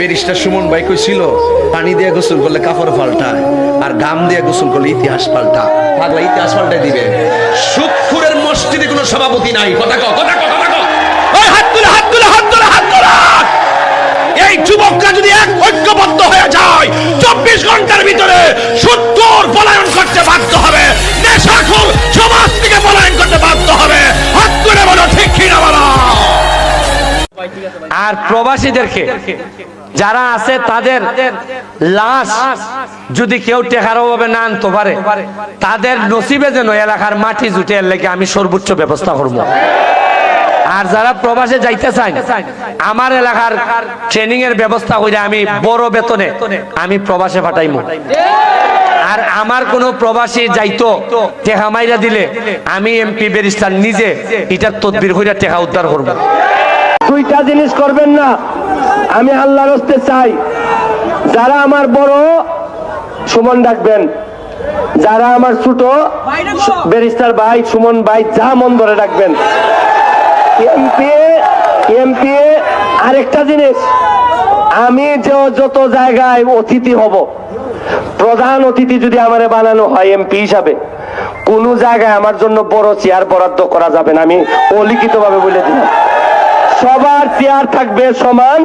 Barrister Suman ভাই কইছিল পানি দিয়ে গোসল করলে কাপড় পাল্টায় আর গাম দিয়ে গোসল করলে ইতিহাস পাল্টা। পাগলা ইতিহাস পাল্টাই দিবে। সুখপুরের মসজিদে কোনো সভাপতি নাই। কথা কও, কথা কও, কথা কও। ওই হাত তুলে, হাত তুলে, হাত তুলে, হাত তুলে। এই যুবকরা যদি এক ঐক্যবদ্ধ হয়ে যায় 24 ঘন্টার ভিতরে 70 পলায়ন করতে বাধ্য হবে। নেশাখোর সমাজ থেকে পলায়ন করতে বাধ্য হবে। হাত তুলে বলো ঠিক কি না বলো। আর প্রবাসীদেরকে যারা আছে তাদের লাশ যদি কেউ টেকার অভাবে না আনতে পারে তাদের নসিবে যেন এলাকার মাটি জুটে এর লেগে আমি সর্বোচ্চ ব্যবস্থা করবো। আর যারা প্রবাসে যাইতে চান আমার এলাকার ট্রেনিং এর ব্যবস্থা করে আমি বড় বেতনে আমি প্রবাসে পাঠাইমু। আর আমার কোন প্রবাসী যাইতো টেকা মাইরা দিলে আমি এমপি ব্যারিস্টার নিজে এটার তদবির কইরা টেকা উদ্ধার করবো। দুইটা জিনিস করবেন না, আমি আল্লাহর হস্তে চাই। যারা আমার বড় সুমন ডাকবেন, যারা আমার ছোট ব্যারিস্টার ভাই সুমন ভাই যা মন ধরে ডাকবেন। এমপি আরেকটা জিনিস, আমি যত জায়গায় অতিথি হব, প্রধান অতিথি যদি আমারে বানানো হয় এমপি হিসাবে, কোন জায়গায় আমার জন্য বড় চেয়ার বরাদ্দ করা যাবে না। আমি অলিখিত ভাবে বলে দিলাম, সবার চেয়ার থাকবে সমান।